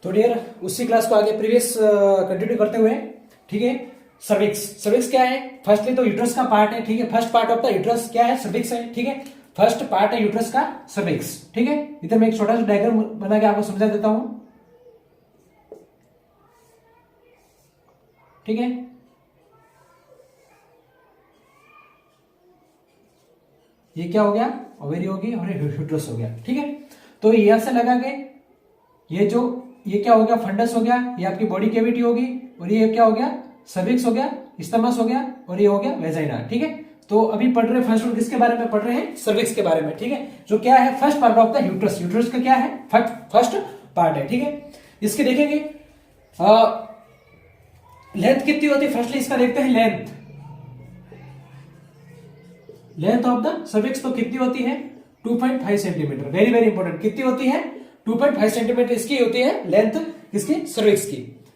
तो डियर उसी क्लास को आगे प्रीवियस कंटिन्यू करते हुए, ठीक है। सर्विक्स, सर्विक्स क्या है? फर्स्टली तो यूट्रस का पार्ट है, ठीक है। First part of the uterus क्या है? सर्विक्स है, ठीक है। फर्स्ट पार्ट है यूट्रस का सर्विक्स, ठीक है। इधर मैं एक छोटा सा डायग्राम बना के आपको समझा देता हूं, ठीक है। ये क्या हो गया? ओवेरी होगी और यूट्रस हो गया, ठीक है। तो यहां से लगा के ये क्या हो गया? फंडस हो गया, ये आपकी बॉडी कैविटी होगी, और ये क्या हो गया? सर्विक्स हो गया, स्टमस हो गया, और ये हो गया वेजाइना, ठीक है। तो अभी पढ़ रहे फर्स्ट और किसके बारे में पढ़ रहे हैं? सर्विक्स के बारे में, ठीक है। जो क्या है? First part of the uterus. Uterus का क्या है? फर्स्ट पार्ट है, ठीक है। इसके देखेंगे लेंथ कितनी होती है। फर्स्टली इसका देखते हैं लेंथ ऑफ द सर्विक्स तो कितनी होती है? 2.5 सेंटीमीटर। Very very important. कितनी होती है? 2.5 सेंटीमीटर इसकी होती है लेंथ, किसकी? सर्विक्स की,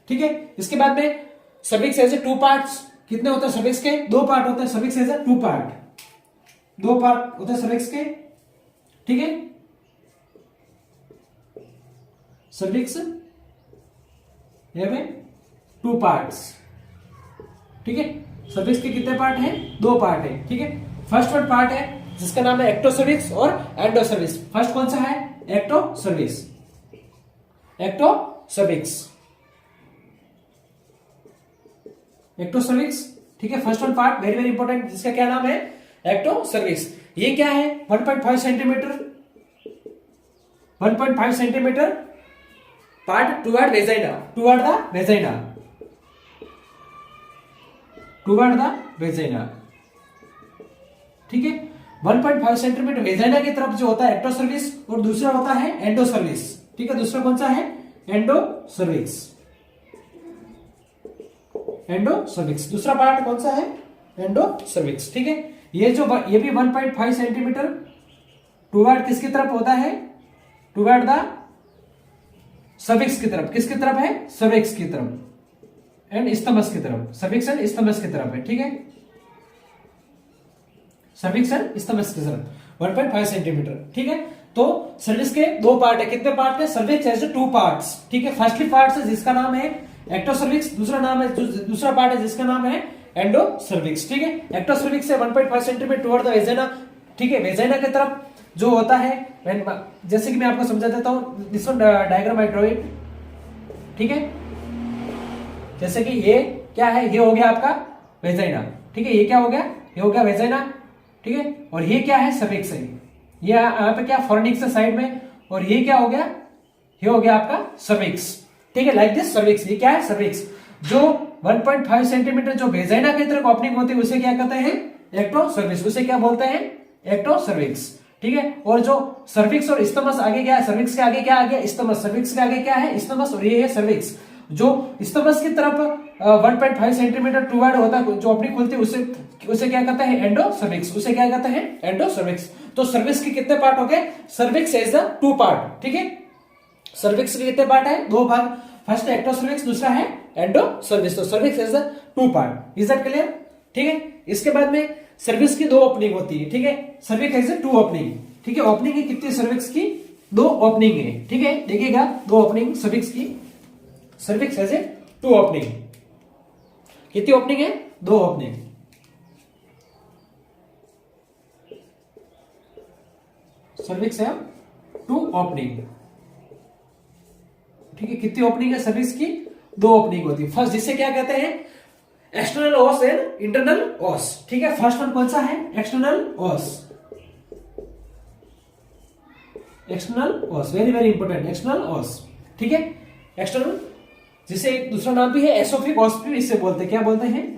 ठीक है। इसके बाद में सर्विक्स एज ए 2 पार्ट्स। कितने होते हैं सर्विक्स के? 2 पार्ट होते हैं cervix as a 2 part. 2 part होते हैं सर्विक्स के, ठीक है। सर्विक्स हैव 2 पार्ट्स, ठीक है। सर्विक्स के कितने पार्ट हैं? 2 पार्ट है, ठीक है। फर्स्ट वन पार्ट है जिसका नाम है एक्टोसर्विक्स और एंडोसर्विक्स। फर्स्ट कौन सा है? एक्टोसर्विक्स, एक्टोसर्विक्स, ठीक है। First one part very very important, जिसका क्या नाम है? एक्टोसर्विक्स। ये क्या है? 1.5 centimetre, 1.5 centimetre part toward vagina, toward the vagina, ठीक है। 1.5 सेंटीमीटर वेजाइना की तरफ जो होता है एक्टोसर्विक्स, और दूसरा होता है एंडोसर्विक्स, ठीक है। दूसरा कौन सा है? एंडोसर्विक्स, दूसरा पार्ट कौन सा है? एंडोसर्विक्स, ठीक है। ये भी 1.5 सेंटीमीटर टुवर्ड किसकी तरफ होता है? टुवर्ड द सर्विक्स की तरफ। किसकी तरफ है? सर्विक्स की तरफ एंड स्टमस की तरफ। सर्विक्स एंड स्टमस की तरफ है, ठीक है। सर्विक्स एंड स्टमस की तरफ 1.5 सेंटीमीटर, ठीक है। तो सर्विक्स के 2 पार्ट है। कितने पार्ट है? सर्विक्स एज 2 पार्ट्स, ठीक है। फर्स्टली पार्ट है जिसका नाम है एक्टोसर्विक्स, दूसरा पार्ट है जिसका नाम है एंडोसर्विक्स, ठीक है। एक्टोसर्विक्स से 1.5 सेंटीमीटर टुवर्ड द वेजाइना, ठीक है। वेजाइना की तरफ जो होता है, जैसे कि मैं आपको समझा देता हूं, this one diagram I draw it, ठीक है। जैसे कि ये क्या है? ये हो गया आपका वेजाइना, ठीक है। ये क्या हो गया? ये हो गया वेजाइना, ठीक है। और ये क्या है? सर्विक्स है। ये यहाँ पे क्या? फॉर्निक्स है साइड में, और ये क्या हो गया? ये हो गया आपका सर्विक्स, ठीक है। Like this cervix. ये क्या है? सर्विक्स। जो 1.5 सेंटीमीटर जो वेजाइना की तरफ ओपनिंग होती है उसे क्या कहते हैं? एक्टोसर्विक्स। उसे क्या बोलते हैं? एक्टोसर्विक्स, ठीक है। और जो सर्विक्स और स्टमस आगे क्या है? सर्विक्स के आगे क्या आ गया? स्टमस। सर्विक्स के आगे क्या है? स्टमस, और ये है सर्विक्स। जो स्टमस की तरफ 1.5 सेंटीमीटर टुवर्ड होता है, जो ओपनिंग खुलती है, उसे क्या कहते हैं? एंडोसर्विक्स। उसे क्या कहते हैं? एंडोसर्विक्स। तो सर्विक्स के कितने पार्ट हो गए? सर्विक्स एज द 2 पार्ट, ठीक है। सर्विक्स के कितने पार्ट है? 2 भाग। फर्स्ट है एक्टोसर्विक्स, दूसरा है एंडोसर्विक्स। तो cervix as the 2 part. Is that clear? ठीक है। इसके बाद में सर्विक्स की 2 ओपनिंग होती है, ठीक है। सर्विक्स एज 2 ओपनिंग, ठीक है। ओपनिंग है कितनी? सर्विक्स की 2 ओपनिंग है, ठीक है। देखिएगा 2 ओपनिंग सर्विक्स की। Cervix as 2 opening. कितनी ओपनिंग है? 2 ओपनिंग। सर्विक्स है 2 ओपनिंग, ठीक है। कितनी ओपनिंग है सर्विक्स की? 2 ओपनिंग होती है। फर्स्ट जिसे क्या कहते हैं? एक्सटर्नल ओस एंड इंटरनल ओस, ठीक है। फर्स्ट वन कौन सा है? एक्सटर्नल ओस, एक्सटर्नल ओस, वेरी वेरी इंपॉर्टेंट, एक्सटर्नल ओस, ठीक है। एक्सटर्नल, जिसे एक दूसरा नाम भी है एसोफिक ओस भी इसे बोलते हैं। क्या बोलते हैं?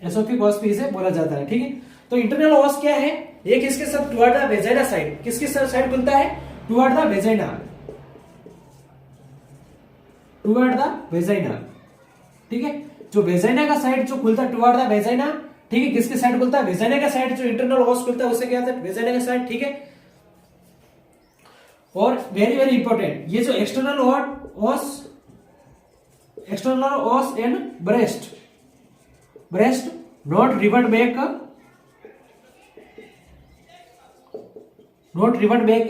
एसोफिक ओस भी इसे बोला जाता है, ठीक है। तो इंटरनल ओस क्या है? ये किसके साथ? Toward the vagina side. किसके साइड खुलता है? Toward the vagina, toward the vagina, ठीक है। जो वेजाइना का साइड जो खुलता है टुवर्ड द वेजाइना, ठीक है। किसके साइड खुलता है? वेजाइना का साइड। जो इंटरनल ओस खुलता है उसे क्या कहते हैं? वेजाइना का साइड, ठीक है। और वेरी वेरी इंपॉर्टेंट, ये जो एक्सटर्नल ओस and breast not revert back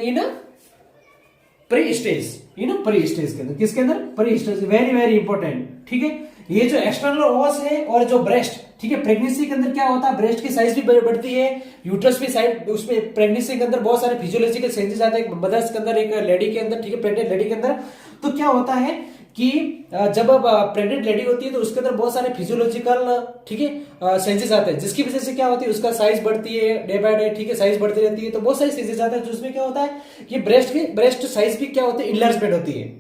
in pre stage, in pre stage के अंदर, किसके अंदर, pre stage, very very important, ठीक है। ये जो एक्सटर्नल ओवस है और जो ब्रेस्ट, ठीक है, प्रेगनेंसी के अंदर क्या होता है, ब्रेस्ट की साइज भी बढ़ती है, यूट्रस भी साइड, उसमें प्रेगनेंसी के अंदर बहुत सारे फिजियोलॉजिकल चेंजेस आते हैं मदर्स के अंदर, एक लेडी के अंदर, ठीक है, प्रेग्नेंट लेडी के अंदर। तो क्या होता है कि जब प्रेग्नेंट लेडी होती है तो उसके अंदर बहुत सारे फिजियोलॉजिकल, ठीक है, चेंजेस आते हैं, जिसकी वजह से क्या होती है, उसका साइज बढ़ती है डे बाय डे, ठीक है, साइज बढ़ती रहती है। तो बहुत सारे चेंजेस आते हैं, जिसमें क्या होता है कि ब्रेस्ट साइज भी क्या होती है, इनलार्जमेंट होती है।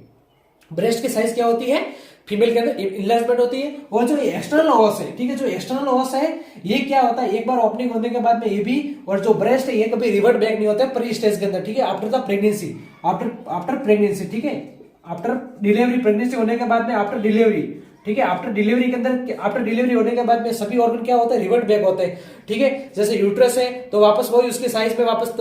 ब्रेस्ट की साइज क्या होती है, फीमेल के अंदर इनलार्जमेंट होती है। और जो एक्सटर्नल ओवस है, ठीक है, जो एक्सटर्नल ओवस है ये क्या होता है, एक बार ओपनिंग होने के बाद में ये भी, और जो ब्रेस्ट है ये कभी रिवर्ट बैक नहीं होता है प्री स्टेज के अंदर, ठीक है, after the pregnancy, after pregnancy, ठीक है, आफ्टर डिलीवरी, प्रेगनेंसी होने के बाद में आफ्टर डिलीवरी, ठीक है, आफ्टर डिलीवरी के अंदर, आफ्टर डिलीवरी होने के बाद में सभी ऑर्गन क्या होता है, रिवर्ट बैक होते हैं, ठीक है। जैसे यूट्रस है तो वापस वही उसके साइज में वापस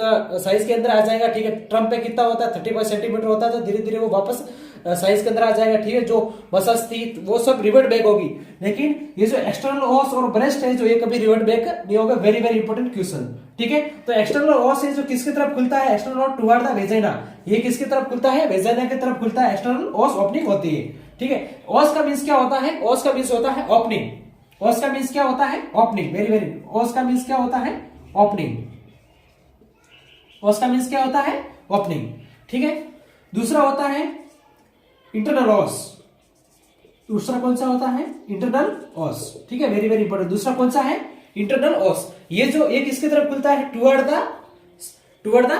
साइज के अंदर आ जाएगा, ठीक है। ट्रम्प पे कितना होता है, 35 सेंटीमीटर होता है, तो धीरे धीरे वो वापस साइज के अंदर आ जाएगा, ठीक है। जो मसल्स थी वो सब रिवर्ट बैक होगी, लेकिन ये जो एक्सटर्नल ओवस और ब्रेस्ट है जो ये कभी रिवर्ट बैक नहीं होगा। वेरी वेरी इंपॉर्टेंट क्वेश्चन, ठीक है। तो एक्सटर्नल ओवस है जो किसकी तरफ खुलता है, external Owens toward the vagina, ये किसकी तरफ खुलता है, वेजाइना की तरफ खुलता है, एक्सटर्नल ओवस ओपनिंग होती है, ठीक है। ओवस का मींस क्या होता है, ओवस का मींस होता है ओपनिंग, ओवस का मींस क्या होता है, ओपनिंग, वेरी वेरी, ओवस का मींस क्या होता है, ओपनिंग, ओवस का मींस क्या होता है, ओपनिंग, ठीक है। दूसरा होता है इंटरनल ओस, दूसरा कौन सा होता है, इंटरनल ओस, ठीक है, वेरी वेरी इंपॉर्टेंट। दूसरा कौन सा है, इंटरनल ओस। ये जो ये किसकी तरफ खुलता है, टुवर्ड द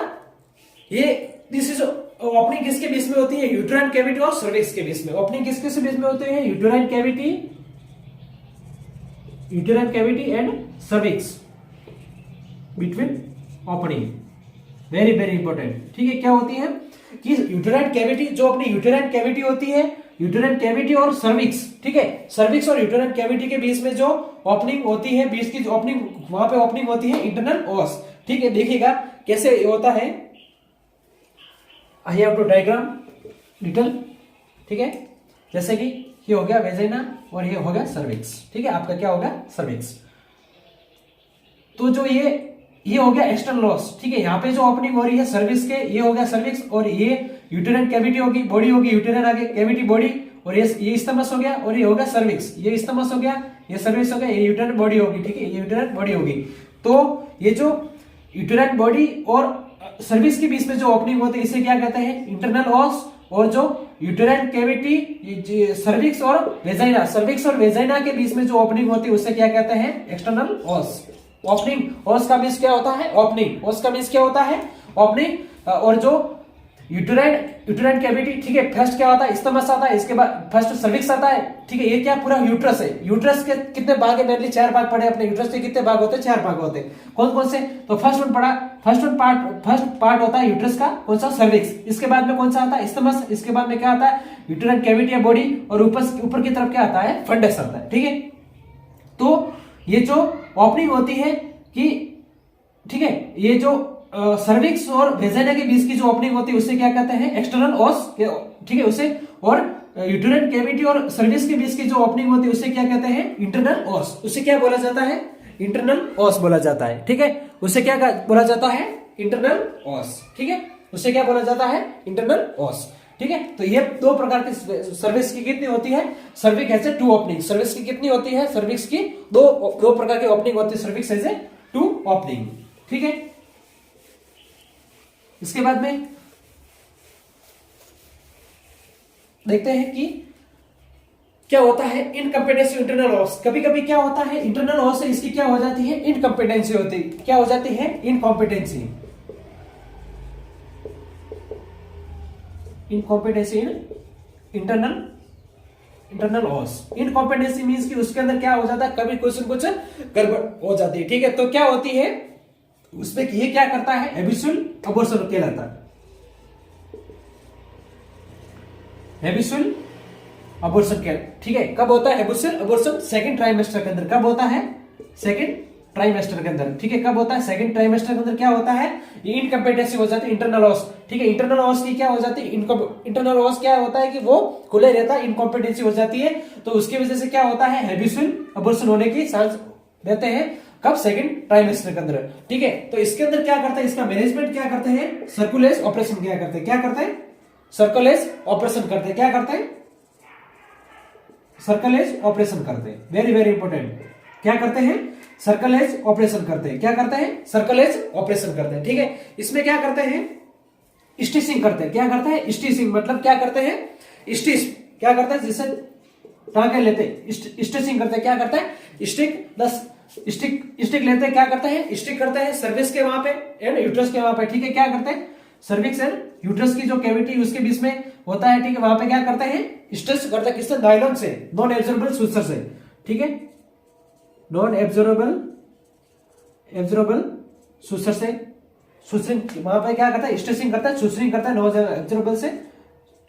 ये, दिस इज ओपनिंग किसके बीच में होती है, यूट्राइन कैविटी और सर्विक्स के बीच में। ओपनिंग किसके बीच में होते हैं, uterine cavity and cervix, between opening, very very important, ठीक है। क्या होती है कि यूटेराइन कैविटी, जो अपनी यूटेराइन कैविटी होती है, यूटेराइन कैविटी और सर्विक्स, ठीक है, सर्विक्स और यूटेराइन कैविटी के बीच में जो ओपनिंग होती है, बीच की ओपनिंग, वहां पे ओपनिंग होती है इंटरनल ओस, ठीक है। देखिएगा कैसे होता है, I have to diagram little, ठीक है। जैसे कि ये हो गया वेजाइना और ये हो गया सर्विक्स, ठीक है, आपका क्या होगा, सर्विक्स। तो जो ये हो गया एक्सटर्नल ओस, ठीक है। यहाँ पे जो ओपनिंग हो रही है सर्विक्स के, ये हो गया सर्विक्स, और ये यूटेराइन कैविटी होगी, बॉडी होगी, यूटेराइन आगे कैविटी बॉडी, और ये स्टमस हो गया, और ये हो गया सर्विक्स, ये स्टमस हो गया, ये सर्विक्स हो गया, ये यूटेराइन बॉडी होगी, ठीक है, ये यूटेराइन बॉडी होगी। तो ये जो यूटेराइन बॉडी और सर्विक्स के बीच में जो ओपनिंग होती है इसे क्या कहते हैं, इंटरनल ओस। और जो यूटेराइन कैविटी, सर्विक्स और वेजाइना, सर्विक्स और वेजाइना के बीच में जो ओपनिंग होती है उसे क्या कहते हैं, एक्सटर्नल ओस। ओपनिंग, ओस का मींस क्या होता है, ओपनिंग, ओस का मींस क्या होता है, ओपनिंग। और जो यूटेराइन कैविटी, ठीक है, फर्स्ट क्या होता है, स्टमस आता है, इसके बाद फर्स्ट सर्विक्स आता है, ठीक है। ये क्या पूरा यूट्रस है, यूट्रस के कितने भाग है, मेनली 4 भाग पड़े अपने यूट्रस के, कितने भाग होते हैं, 4 भाग होते हैं। कौन कौन से, तो फर्स्ट पार्ट होता है यूट्रस का, कौन सा, सर्विक्स। इसके बाद में कौन सा आता है, स्टमस। इसके बाद में क्या आता है, यूटेराइन कैविटी या बॉडी, और ऊपर की तरफ क्या आता है, फंडस आता है, ठीक है। तो ये जो ओपनिंग होती है कि, ठीक है, ये जो सर्विक्स और वेजाइना के बीच की जो ओपनिंग होती है उसे क्या कहते हैं, एक्सटर्नल ओस, ठीक है, उसे। और यूटेराइन कैविटी और सर्विक्स के बीच की जो ओपनिंग होती है उसे क्या कहते हैं, इंटरनल ओस। उसे क्या बोला जाता है, इंटरनल ओस बोला जाता है, ठीक है। उसे क्या बोला जाता है, इंटरनल ओस, ठीक है। उसे क्या बोला जाता है, इंटरनल ओस, ठीक है। तो ये 2 प्रकार की सर्विक्स की कितनी होती है, सर्विक्स हैज 2 ओपनिंग। सर्विक्स की कितनी होती है, सर्विक्स की दो प्रकार की ओपनिंग होती है, सर्विक्स हैज 2 ओपनिंग, ठीक है। इसके बाद में देखते हैं कि क्या होता है इनकम्पिटेंसी इंटरनल ओस। कभी कभी क्या होता है, इंटरनल ओस से इसकी क्या हो जाती है, इनकम्पिटेंसी होती है। क्या हो जाती है, इनकॉम्पिटेंसी, इनकॉम्पिटेंसी इन इंटरनल ओस। इनकॉम्पिटेंसी मींस कि उसके अंदर क्या हो जाता है, कभी कुछ गड़बड़ हो जाती है, ठीक है। तो क्या होती है उसमें, ये क्या करता है, एबिसुअल अबॉर्शन कहलाता है, एबिसुअल अबॉर्शन, ठीक है। कब होता है एबिसुअल अबॉर्शन, सेकंड ट्राइमेस्टर के अंदर। कब होता है, सेकंड ट्राइमेस्टर के अंदर, ठीक है। कब होता है, सेकंड ट्राइमेस्टर के अंदर। क्या होता है, ये इनकम्पिटेंसी हो जाती है इंटरनल ओस, ठीक है। इंटरनल ओस की क्या हो जाती है, इंटरनल ओस क्या होता है कि वो खुले रहता है, इनकॉम्पिटेंसी हो जाती है। तो उसकी वजह से क्या होता है, एबिसुअल अबॉर्शन होने की चांस रहते हैं। कब, सेकंड ट्राइमेस्टर के अंदर, ठीक है। तो इसके अंदर क्या करते हैं, इसका मैनेजमेंट क्या करते हैं, सर्कुलेस ऑपरेशन क्या करते हैं, सर्कुलेज ऑपरेशन करते हैं। क्या करते हैं? सर्कुलेज ऑपरेशन करते हैं। Very very important. क्या करते हैं? सर्कुलेज ऑपरेशन करते हैं। क्या करते हैं? सर्कुलेज ऑपरेशन करते हैं। ठीक है, इसमें क्या करते हैं? स्टिचिंग करते हैं। क्या करते हैं? स्टिचिंग मतलब क्या करते हैं? स्टिच क्या करते हैं? जिससे टांके लेते हैं, स्टिचिंग करते हैं। क्या करते हैं? स्टिक लेते हैं। क्या करते हैं? स्टिक करते हैं सर्विक्स के वहां पे एंड यूट्रस के वहां पे। ठीक है, क्या करते हैं? सर्विक्स एंड यूट्रस की जो कैविटी उसके बीच में होता है, ठीक है, वहां पे क्या करते हैं? स्टिच करते हैं। किससे? नायलॉन से, नॉन एब्जॉर्बेबल सूचर से। ठीक है, नॉन एब्जॉर्बेबल सूचर से सुसरिंग वहां पे क्या करता है? स्टिचिंग करता है, सुसरिंग करता है नॉन एब्जॉर्बेबल से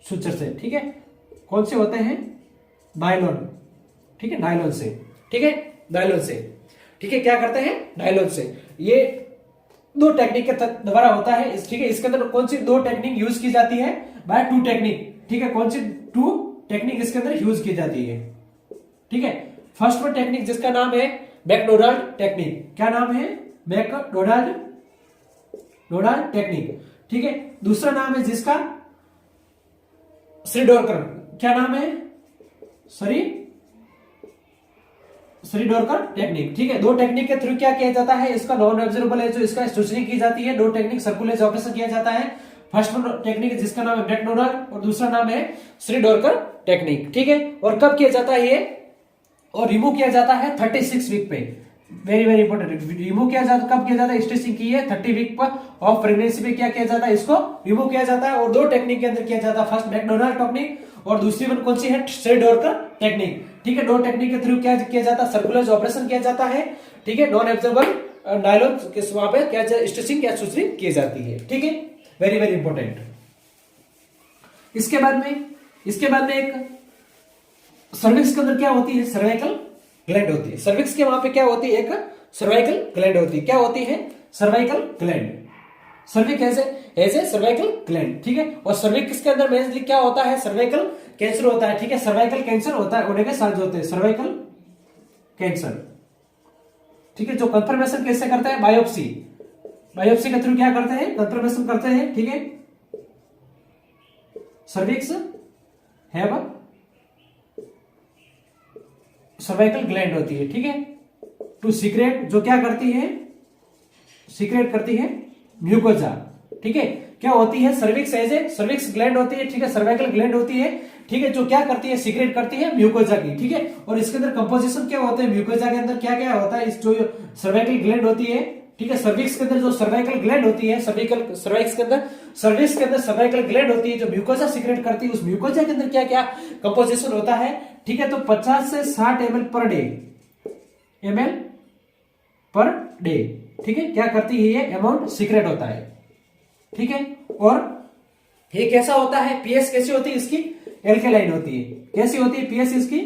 सूचर से। ठीक है, कौन से होते हैं? नायलॉन। ठीक है, नायलॉन से। ठीक है, नायलॉन से। ठीक है, क्या करते हैं? नायलॉन से। ये दो टेक्निक के द्वारा होता है। ठीक है, इसके अंदर कौन सी दो टेक्निक यूज की जाती है? By two technique. ठीक है, कौन सी टू टेक्निक इसके अंदर यूज की जाती है? ठीक है, फर्स्ट वन टेक्निक जिसका नाम है मैकडोनाल्ड टेक्निक। क्या नाम है? McDonald technique. ठीक है, दूसरा नाम है जिसका श्रीडोरकर। क्या नाम है? श्रीडोरकर टेक्निक। ठीक है, दो टेक्निक के थ्रू क्या किया जाता है? इसका नॉन एब्जॉर्बेबल है जो इसका स्टिचिंग की जाती है। दो टेक्निक सर्कुलेज ऑपरेशन किया जाता है। फर्स्ट वन टेक्निक जिसका नाम है मैकडोनाल्ड और दूसरा नाम है श्रीडोरकर टेक्निक। ठीक है, और कब किया जाता है ये? और रिमूव किया जाता है 36 वीक पे। Very very important. रिमूव किया जाता कब किया जाता है? स्टिचिंग की है 30 वीक पर ऑफ प्रेगनेंसी पे क्या किया जाता है? इसको रिमूव किया जाता है। और दो टेक्निक के अंदर किया जाता है, फर्स्ट मैकडोनाल्ड टेक्निक और दूसरी वन कौन सी है? श्रीडोरकर टेक्निक। ठीक है, दो टेक्निक के थ्रू क्या किया जाता है? सर्कुलेज ऑपरेशन किया जाता है। ठीक है, नॉन एब्जॉर्बेबल नायलॉन के वहां पे क्या स्टिचिंग या सुसरिंग की जाती है। ठीक है, वेरी वेरी इंपॉर्टेंट। इसके बाद में एक सर्विक्स के अंदर क्या होती है? सर्वाइकल ग्लैंड होती है। सर्विक्स के वहां पे क्या होती है? एक सर्वाइकल ग्लैंड होती है। क्या होती है? Cervical gland. Cervix as a cervical gland. ठीक है, और सर्विक्स के अंदर मेनली क्या होता है? सर्वाइकल कैंसर होता है। ठीक है, सर्वाइकल कैंसर होता है, होने के साथ होते हैं सर्वाइकल कैंसर। ठीक है, जो कंफर्मेशन कैसे करते हैं? बायोप्सी के थ्रू क्या करते हैं? कंफर्मेशन करते हैं। ठीक है, सर्विक्स हैव सर्वाइकल ग्लैंड होती है। ठीक है, टू सीक्रेट जो क्या करती है? सीक्रेट करती है म्यूकोजा। ठीक है, क्या होती है? Cervix as a cervix gland होती है। ठीक है, सर्वाइकल ग्लैंड होती है। ठीक है, जो क्या करती है? सीक्रेट करती है म्यूकोजा की। ठीक है, और इसके अंदर कंपोजिशन क्या होता है? म्यूकोजा के अंदर क्या क्या होता है? इस जो सर्वाइकल ग्लैंड होती है, ठीक है, सर्विक्स के अंदर जो सर्वाइकल ग्लैंड होती है, सर्विक्स के अंदर सर्वाइकल ग्लैंड होती है जो म्यूकोजा सीक्रेट करती है। उस म्यूकोजा के अंदर क्या क्या कंपोजिशन होता है? ठीक है, तो 50 से 60 ml पर डे। ठीक है, क्या करती है? ये अमाउंट सीक्रेट होता है। ठीक है, और ये कैसा होता है? पीएच कैसी होती है इसकी? एल्केलाइन होती है। कैसी होती है पीएच इसकी?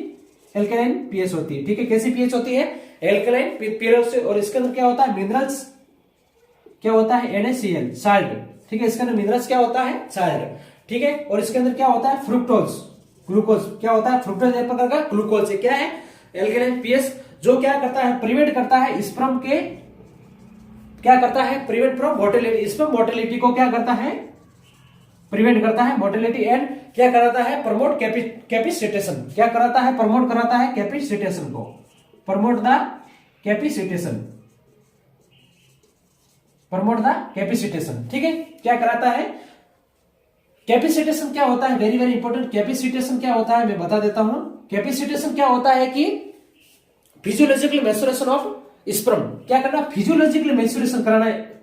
एल्केलाइन पीएच होती है। ठीक है, कैसी पीएच होती है? एल्केलाइन पीएच से। और इसके अंदर क्या होता है? मिनरल्स क्या होता है? NaCl salt. ठीक है, इसके अंदर मिनरल्स क्या होता है? साल्ट। ठीक है, और इसके अंदर क्या होता है? Fructose glucose. क्या होता है? फ्रुक्टोज एक प्रकार का ग्लूकोज है। क्या है? एल्केलाइन पीएच जो क्या करता है? प्रिवेंट करता है स्पर्म के, क्या करता है? Prevent from mortality. Sperm mortality को क्या करता है? प्रिवेंट करता है मोर्टेलिटी। एंड क्या कराता है? प्रमोट कैपिसिटेशन। क्या कराता है? प्रमोट कराता है कैपिसिटेशन को। Promote the कैपिसिटेशन। ठीक है, क्या कराता है? कैपिसिटेशन क्या होता है? Very very important. कैपिसिटेशन क्या होता है मैं बता देता हूं। कैपिसिटेशन क्या होता है कि फिजियोलॉजिकल मैच्योरेशन ऑफ स्पर्म। क्या करना? फिजियोलॉजिकल मैच्योरेशन कराना है।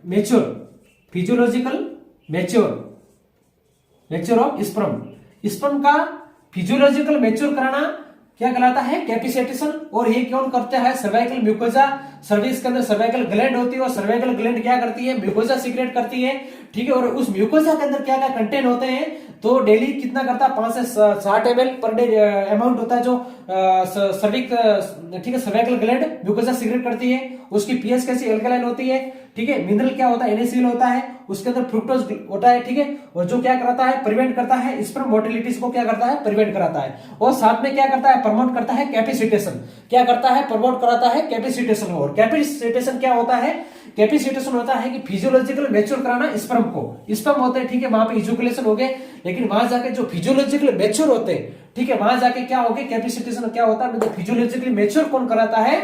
फिजियोलॉजिकल मैच्योर ऑफ स्पर्म का फिजियोलॉजिकल मैच्योर कराना क्या कहलाता है? कैपिसिटेशन। और ये कौन करता है? Cervical mucosa. सर्विक्स के अंदर सर्वाइकल ग्लैंड होती है और सर्वाइकल ग्लैंड क्या करती है? म्यूकोजा सीक्रेट करती है। ठीक है, और उस म्यूकोजा के अंदर क्या क्या कंटेन होते हैं? तो डेली कितना करता है? 5 से 60 ml पर डे अमाउंट होता है जो सर्विक, ठीक है, सर्वाइकल ग्लैंड म्यूकोजा सीक्रेट करती है। उसकी पीएच कैसी? एल्कलाइन होती है। ठीक है। मिनरल क्या होता है, NaCl होता है, उसके अंदर फ्रुक्टोज होता है, ठीक है। और जो क्या करता है, प्रिवेंट करता है स्पर्म मोटिलिटी को, क्या करता है, प्रिवेंट कराता है। और साथ में क्या करता है, प्रमोट करता है कैपेसिटेशन, क्या करता है, प्रमोट कराता है कैपेसिटेशन। और कैपेसिटेशन क्या होता है, कैपेसिटेशन होता है कि फिजियोलॉजिकल मैच्योर कराना स्पर्म को। स्पर्म होते हैं, ठीक है, वहां पे इजुकुलेशन हो गए, लेकिन वहां जाके जो फिजियोलॉजिकल मैच्योर होते हैं, ठीक है, वहां जाके क्या हो गया, कैपेसिटेशन क्या होता है, मतलब फिजियोलॉजिकली मैच्योर कौन कराता है,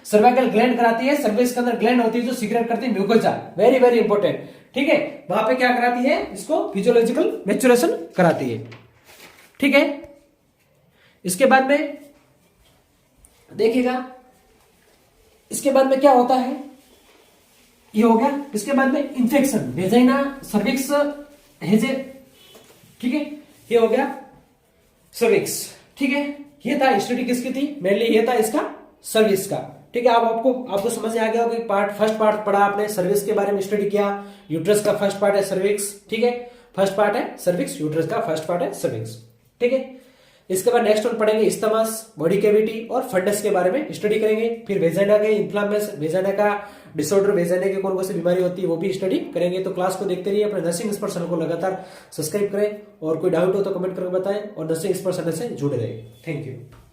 सर्वाइकल ग्लैंड कराती है। सर्विक्स के अंदर ग्लैंड होती है जो सीक्रेट करती है म्यूकोजा, वेरी वेरी इंपॉर्टेंट, ठीक है। वहां पे क्या कराती है, इसको फिजियोलॉजिकल मैच्योरेशन कराती है, ठीक है। इसके बाद में देखिएगा, इसके बाद में क्या होता है, ये हो गया। इसके बाद में इंफेक्शन, वेजाइना सर्विक्स हेजे, ठीक है, ये हो गया सर्विक्स, ठीक है। ये था स्टडी किसकी थी, मेनली ये था इसका सर्विस का, ठीक है। अब आपको समझ में आ गया होगा कि फर्स्ट पार्ट पढ़ा आपने, सर्विस के बारे में स्टडी किया। यूट्रस का फर्स्ट पार्ट है सर्विक्स, ठीक है, फर्स्ट पार्ट है सर्विक्स, यूट्रस का फर्स्ट पार्ट है सर्विक्स, ठीक है। इसके बाद नेक्स्ट वन पढ़ेंगे इस्तमास, बॉडी कैविटी और फंडस के बारे में स्टडी करेंगे। फिर वेजाइना के इन्फ्लामेशन, वेजाइना का डिसऑर्डर, वेजाइना की कौन कौन सी बीमारी होती है वो भी स्टडी करेंगे। तो क्लास को देखते रहिए, अपने नर्सिंग एक्सपर्ट चैनल को लगातार सब्सक्राइब करें, और कोई डाउट हो तो कमेंट करके बताएं, और नर्सिंग एक्सपर्ट चैनल से जुड़े रहे। Thank you.